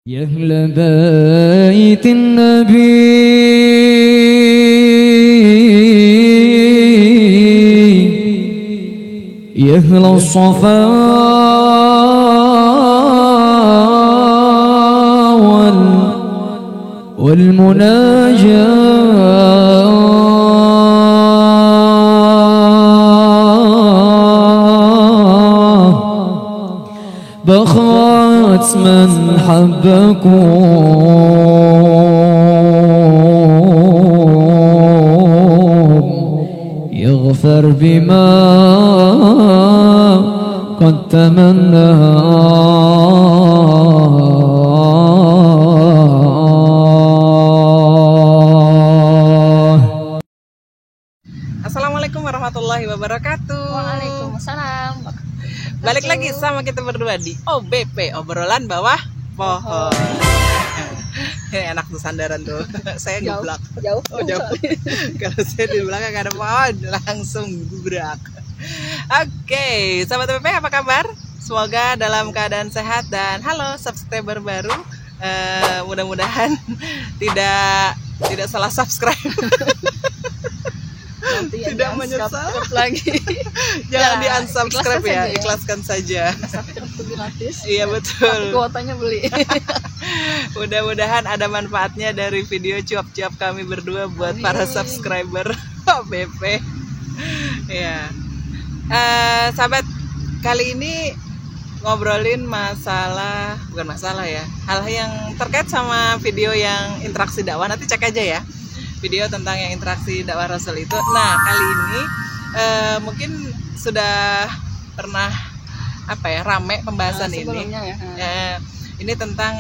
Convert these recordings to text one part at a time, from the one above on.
يا أهل بيت النبي يا أهل الصفا والمناجاة بخوات من حبكم يغفر بما قد تمنى Assalamualaikum warahmatullahi wabarakatuh. Waalaikumsalam. Balik lagi sama kita berdua di OBP, obrolan bawah pohon. Ini enak tuh sandaran tuh. Saya geblak. Jauh. Oh, jauh. Kalau saya di belakang gak ada pohon, langsung gubrak. Oke, sahabat OBP apa kabar? Semoga dalam keadaan sehat dan halo subscriber baru. Mudah-mudahan tidak salah subscribe. Nanti Tidak menyesal lagi. Jangan Ya, di unsubscribe ya, ikhlaskan saja. Subscribe itu gratis. Iya Tapi betul. kuotanya beli. Mudah-mudahan ada manfaatnya dari video cuap-cuap kami berdua buat Amin. para subscriber OBP. Ya, sahabat, kali ini ngobrolin bukan masalah ya, hal yang terkait sama video yang interaksi dakwah. Nanti cek aja ya, video tentang yang interaksi dakwah Rasul itu. Nah, kali ini mungkin sudah pernah rame pembahasan ini. Sebelumnya ya. Ini tentang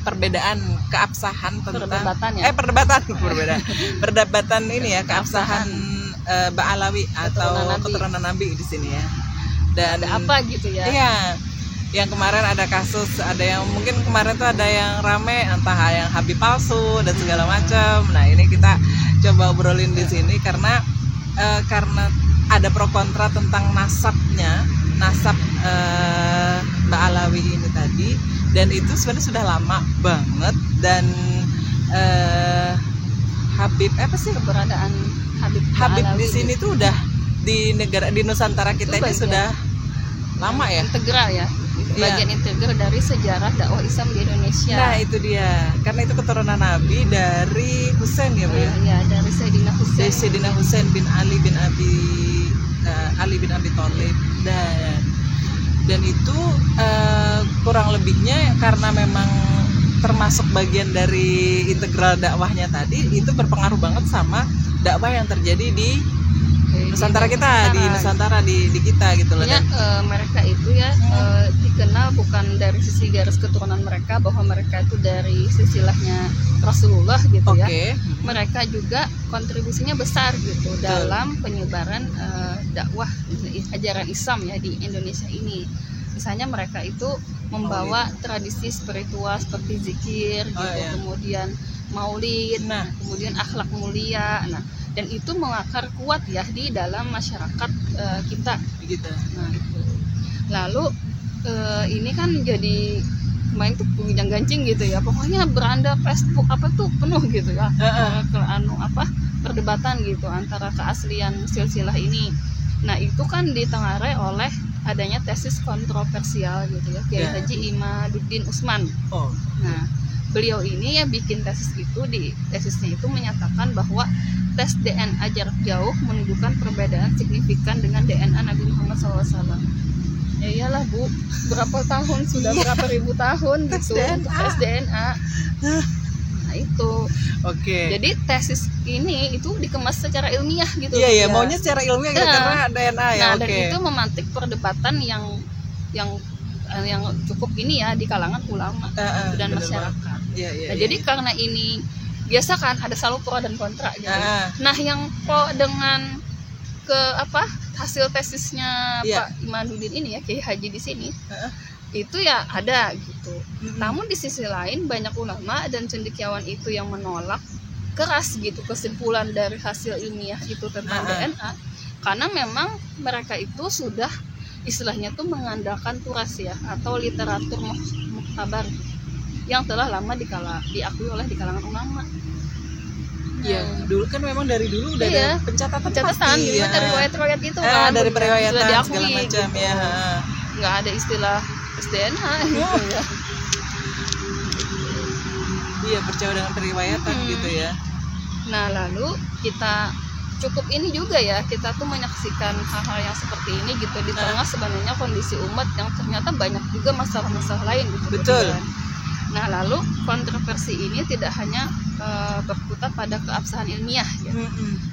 perbedaan keabsahan tentang perdebatan ini ya, keabsahan Ba'alawi atau keturunan Nabi di sini ya. Dan Ada apa gitu ya? Iya. Yang kemarin ada kasus, ada yang mungkin kemarin tuh ada yang rame entah yang Habib palsu dan segala macam. Nah, ini kita coba obrolin di sini karena ada pro kontra tentang nasab Ba'alawi ini tadi, dan itu sebenarnya sudah lama banget. Dan Keberadaan Habib Habib Ba'alawi di sini tuh udah di Nusantara kita ini sudah lama ya. Integral ya. Bagian integral dari sejarah dakwah Islam di Indonesia. Nah, itu dia. Karena itu keturunan Nabi dari Husain ya, Bu ya. Iya, dari Sayyidina Husain. Dari Sayyidina Husain bin Ali bin Abi Thalib, dan itu kurang lebihnya karena memang termasuk bagian dari integral dakwahnya tadi, itu berpengaruh banget sama dakwah yang terjadi di Nusantara kita, di Nusantara di kita gitu loh. Ya, mereka itu ya dikenal bukan dari sisi garis keturunan mereka, bahwa mereka itu dari silsilahnya Rasulullah gitu ya. Mereka juga kontribusinya besar gitu dalam penyebaran dakwah ajaran Islam ya di Indonesia ini. Misalnya mereka itu membawa tradisi spiritual seperti zikir gitu, kemudian maulid, kemudian akhlak mulia. Nah, dan itu mengakar kuat ya di dalam masyarakat kita gitu. Nah, itu. Lalu ini kan jadi kemarin tuh gunjang gancing gitu ya, pokoknya beranda Facebook tuh penuh gitu ya. Perdebatan gitu antara keaslian silsilah ini. Nah, itu kan ditengarai oleh adanya tesis kontroversial gitu ya, Kiai Haji Imaduddin Utsman. Nah, beliau ini ya bikin tesis itu, di tesisnya itu menyatakan bahwa tes DNA jarak jauh menunjukkan perbedaan signifikan dengan DNA Nabi Muhammad SAW. Ya iyalah Bu, berapa tahun sudah berapa ribu tahun gitu untuk tes DNA. Nah itu. Jadi tesis ini itu dikemas secara ilmiah gitu. Iya, maunya secara ilmiah gitu karena DNA ya. Nah, dan itu memantik perdebatan yang cukup ini ya di kalangan ulama dan masyarakat. Nah, jadi karena ini biasa kan ada selalu pro dan kontra gitu. Nah, yang pro dengan hasil tesisnya Pak Imaduddin ini ya, Kiai Haji di sini, itu ya ada gitu. Namun di sisi lain banyak ulama dan cendekiawan itu yang menolak keras gitu kesimpulan dari hasil ilmiah itu tentang DNA, karena memang mereka itu sudah istilahnya tuh mengandalkan turas ya, atau literatur muktabar yang telah lama diakui oleh di kalangan ulama. Iya, dulu kan memang dari dulu udah ada pencatatan gitu ya. dari riwayat itu kan, dari periwayatan sudah diakui, segala macam gitu. ya. Nggak ada istilah SDNA gitu ya. Iya, percaya dengan periwayatan gitu ya. Nah, lalu kita cukup ini juga ya, kita tuh menyaksikan hal-hal yang seperti ini gitu di tengah sebenarnya kondisi umat yang ternyata banyak juga masalah-masalah lain gitu. Betul. Nah, lalu kontroversi ini tidak hanya berputar pada keabsahan ilmiah ya,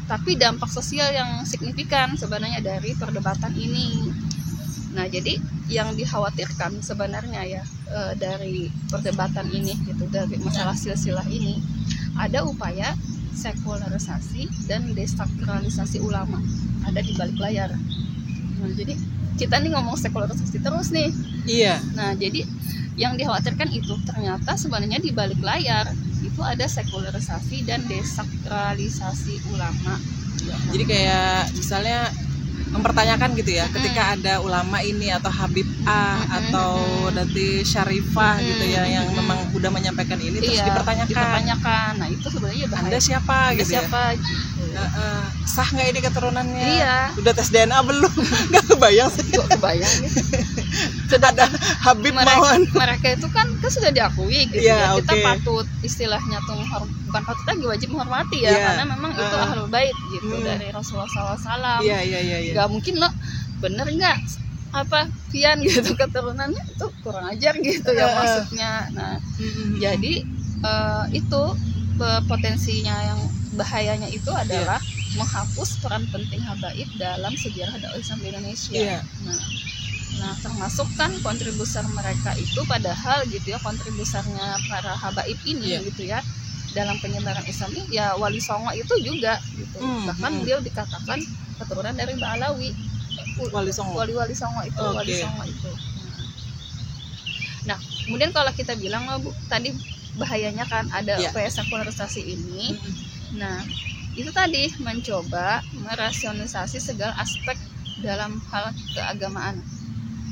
tapi dampak sosial yang signifikan sebenarnya dari perdebatan ini. Nah, jadi yang dikhawatirkan sebenarnya ya dari perdebatan ini gitu, dari masalah silsilah ini, ada upaya sekularisasi dan desakralisasi ulama ada di balik layar. Nah, jadi kita nih ngomong sekularisasi terus nih. Iya. Nah, jadi yang dikhawatirkan itu ternyata sebenarnya di balik layar itu ada sekularisasi dan desakralisasi ulama. Jadi kayak misalnya mempertanyakan gitu ya, ketika ada ulama ini atau Habib A atau nanti Syarifah gitu ya yang memang udah menyampaikan ini terus dipertanyakan. Nah, itu sebenarnya bahaya. Anda siapa gitu ya? Sah nggak ini keturunannya? Iya. Udah tes DNA belum? Nggak kebayang sih. Nggak kebayang ya. Ada Habib mereka itu kan sudah diakui gitu ya. Kita patut istilahnya tuh bukan patut lagi, wajib menghormati ya, karena memang itu ahlul bait gitu dari Rasulullah SAW. Iya. Gak mungkin loh, bener nggak apa Pian gitu keturunannya itu kurang ajar gitu ya maksudnya. Nah, jadi itu potensinya yang bahayanya itu adalah menghapus peran penting habaib dalam sejarah dakwah Islam di Indonesia. Nah, termasuk kan kontribusi mereka itu, padahal gitu ya, kontribusinya para habaib ini gitu ya dalam penyebaran Islam ini ya, Wali Songo itu juga gitu. Bahkan beliau dikatakan keturunan dari Mbak Alawi. Wali Songo itu. Nah, kemudian kalau kita bilang Bu, tadi bahayanya kan ada upaya sekularisasi ini. Nah, itu tadi mencoba merasionalisasi segala aspek dalam hal keagamaan.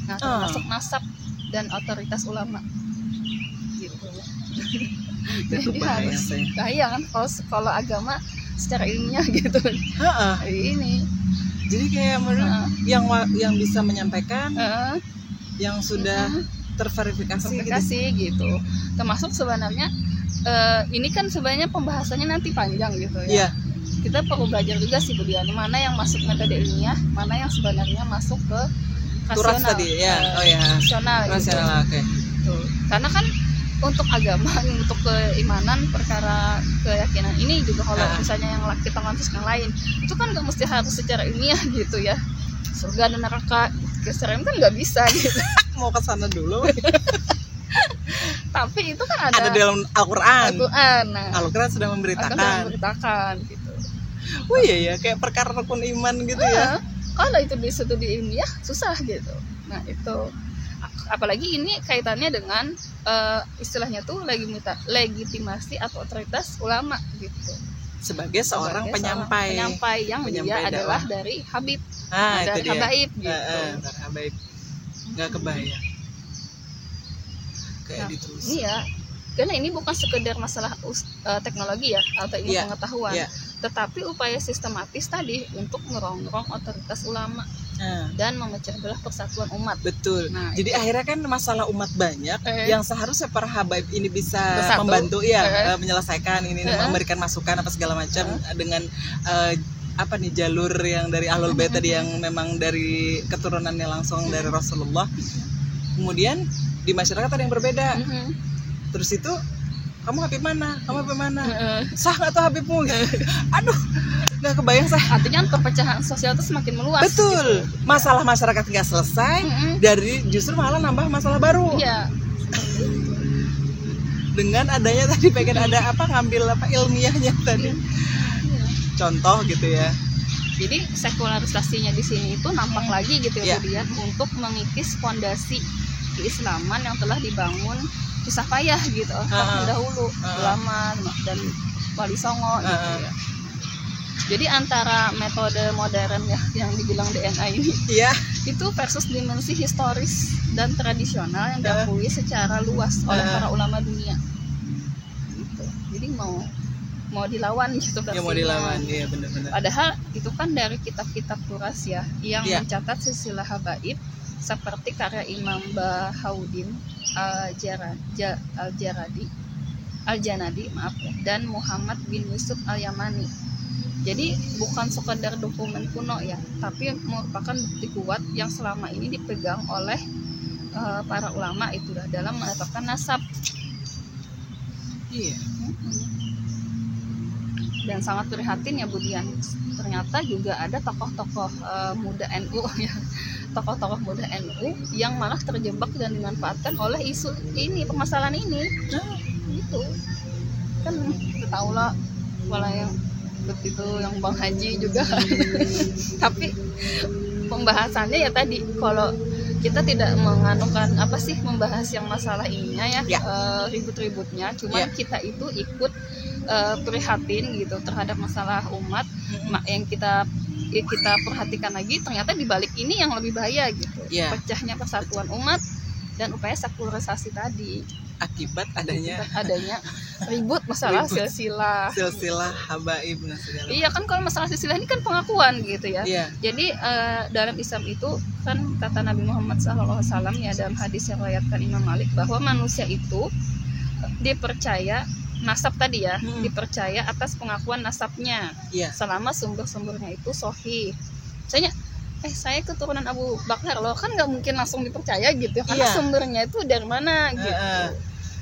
Nah, termasuk nasab dan otoritas ulama gitu. Jadi harus bahaya kan kalau agama secara ilmiah gitu. Ini jadi kayak menurut yang bisa menyampaikan yang sudah terverifikasi gitu. Termasuk sebenarnya ini kan sebenarnya pembahasannya nanti panjang gitu ya. Kita perlu belajar juga sih Budiani, mana yang masuk metode ilmiah, mana yang sebenarnya masuk ke rasional tadi rasional gitu. Karena kan untuk agama, untuk keimanan, perkara keyakinan ini juga kalau misalnya yang kita ngantus yang lain itu kan nggak mesti harus secara ilmiah gitu ya, surga dan neraka keseram kan nggak bisa gitu. Mau ke sana dulu. Tapi itu kan ada dalam Al-Quran. Nah, Al-Quran sudah memberitakan gitu. Oh iya ya, kayak perkara rukun iman gitu ya. Kalau itu di studi ilmiah susah gitu. Nah, itu apalagi ini kaitannya dengan istilahnya tuh legitimasi atau otoritas ulama gitu. Sebagai seorang penyampai yang dia adalah dari Habib. Dari Habaib gitu. Dari Habaib. Nggak kebayang. Kayak ditulis. Iya. Karena ini bukan sekedar masalah teknologi ya atau ilmu pengetahuan, tetapi upaya sistematis tadi untuk merongrong otoritas ulama dan memecah belah persatuan umat. Betul. Nah, jadi akhirnya kan masalah umat banyak yang seharusnya para habaib ini bisa bersatu, membantu menyelesaikan ini, memberikan masukan apa segala macam dengan jalur yang dari Ahlul Bait tadi yang memang dari keturunannya langsung dari Rasulullah. Kemudian di masyarakat ada yang berbeda. Terus itu kamu Habib mana? Sah nggak tuh Habibmu? Aduh, nggak kebayang sah. Artinya perpecahan sosial itu semakin meluas. Betul. Gitu. Masalah masyarakat nggak selesai, dari justru malah nambah masalah baru. Iya. Dengan adanya tadi pengen ada ngambil ilmiahnya tadi. Contoh gitu ya. Jadi sekularisasinya di sini itu nampak lagi gitu ya, kemudian untuk mengikis fondasi keislaman yang telah dibangun susah payah gitu dahulu ulama dan Wali Songo gitu ya. Jadi antara metode modern ya yang dibilang DNA ini, Iya. itu versus dimensi historis dan tradisional yang diakui secara luas oleh para ulama dunia. Gitu. Jadi mau dilawan gitu versinya. Ya mau dilawan, iya benar-benar. Padahal itu kan dari kitab-kitab turas ya yang mencatat silsilah habaib seperti karya Imam Bahauddin Al-Janadi dan Muhammad bin Yusuf Al-Yamani. Jadi bukan sekedar dokumen kuno ya, tapi merupakan bukti kuat yang selama ini dipegang oleh para ulama itu dalam menetapkan nasab. Iya. Dan sangat prihatin ya Budian, ternyata juga ada tokoh-tokoh muda NU ya, tokoh-tokoh muda NU yang malah terjebak dan dimanfaatkan oleh isu ini, permasalahan ini. Gitu kan, kita tahu lah malah yang begitu yang Bang Haji juga. Tapi pembahasannya ya tadi, kalau kita tidak menganukan membahas yang masalah ininya ya. Ribut-ributnya, cuman kita itu ikut prihatin gitu terhadap masalah umat yang kita perhatikan lagi, ternyata di balik ini yang lebih bahaya gitu. Pecahnya persatuan umat dan upaya sekularisasi tadi akibat adanya ribut masalah silsilah habaib segala. Iya kan, kalau masalah silsilah ini kan pengakuan gitu ya. Jadi dalam Islam itu kan kata Nabi Muhammad SAW ya dalam hadis yang riwayatkan Imam Malik, bahwa manusia itu dipercaya nasab tadi ya, dipercaya atas pengakuan nasabnya selama sumber-sumbernya itu sahih. Misalnya saya keturunan Abu Bakar loh, kan nggak mungkin langsung dipercaya gitu karena sumbernya itu dari mana gitu.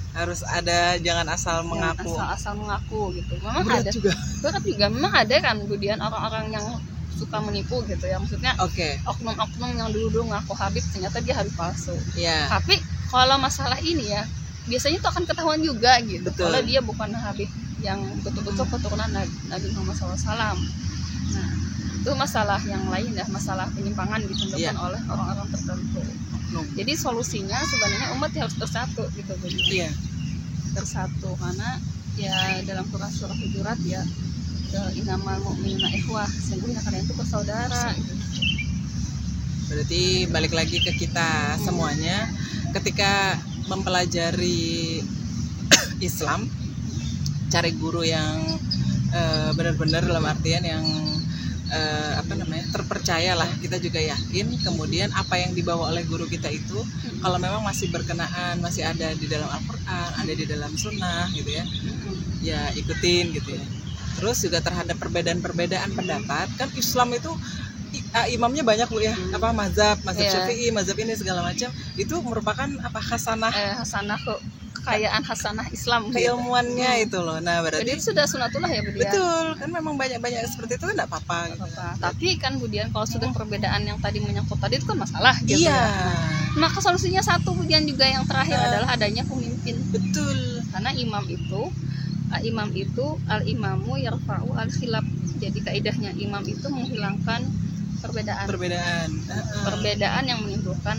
Harus ada, jangan asal mengaku. Asal mengaku gitu. Memang berat ada juga. Memang ada kan kemudian orang-orang yang suka menipu gitu ya, maksudnya oknum-oknum yang dulu ngaku Habib ternyata dia Habib palsu. Tapi kalau masalah ini ya biasanya itu akan ketahuan juga gitu. Kalau dia bukan Habib yang betul-betul keturunan Nabi Muhammad SAW. Nah, itu masalah yang lain ya, masalah penyimpangan gitu dilakukan oleh orang-orang tertentu. Jadi solusinya sebenarnya umat harus bersatu gitu, bersatu, karena ya dalam Quran surah Hujurat ya, innamal mu'minuna ikhwah, sesungguhnya kalian itu bersaudara. Berarti balik lagi ke kita semuanya, ketika mempelajari Islam, cari guru yang benar-benar dalam artian yang terpercaya lah, kita juga yakin. Kemudian apa yang dibawa oleh guru kita itu kalau memang masih berkenaan, masih ada di dalam Al-Quran, ada di dalam Sunnah gitu ya ikutin gitu ya. Terus juga terhadap perbedaan-perbedaan pendapat, kan Islam itu imamnya banyak Bu ya, mazhab Syafi'i, mazhab ini segala macam, itu merupakan hasanah kekayaan hasanah Islam, keilmuannya itu loh. Nah berarti jadi itu sudah sunatullah ya Budian. Betul, kan memang banyak seperti itu kan enggak apa-apa gitu. Tapi kan Budian, kalau sudah perbedaan yang tadi menyangkut tadi itu kan masalah gitu ya. Maka solusinya satu Budian juga yang terakhir adalah adanya pemimpin. Betul. Karena imam itu al-imamu yarfa'u al-khilaf. Jadi kaidahnya imam itu menghilangkan perbedaan yang menimbulkan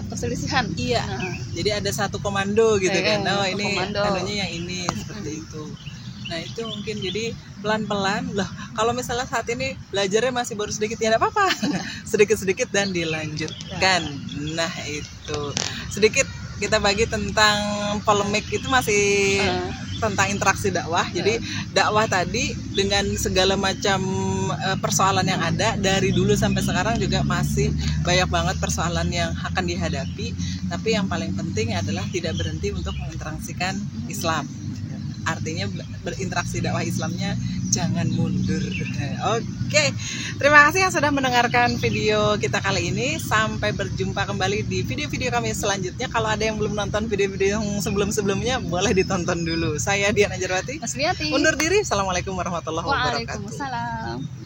perselisihan. Jadi ada satu komando gitu kan. Ini anunya yang ini seperti itu. Nah itu mungkin jadi pelan-pelan loh. Kalau misalnya saat ini belajarnya masih baru sedikit ya tidak apa-apa. Sedikit-sedikit dan dilanjutkan. Nah itu sedikit kita bagi tentang polemik itu masih tentang interaksi dakwah. Jadi dakwah tadi dengan segala macam persoalan yang ada dari dulu sampai sekarang juga masih banyak banget persoalan yang akan dihadapi. Tapi yang paling penting adalah tidak berhenti untuk menginteraksikan Islam. Artinya berinteraksi dakwah Islamnya jangan mundur. Oke, terima kasih yang sudah mendengarkan video kita kali ini. Sampai berjumpa kembali di video-video kami selanjutnya. Kalau ada yang belum nonton video-video yang sebelum-sebelumnya, boleh ditonton dulu. Saya Dian Anjarwati, Mas Liati, undur diri. Assalamualaikum warahmatullahi wabarakatuh. Waalaikumsalam.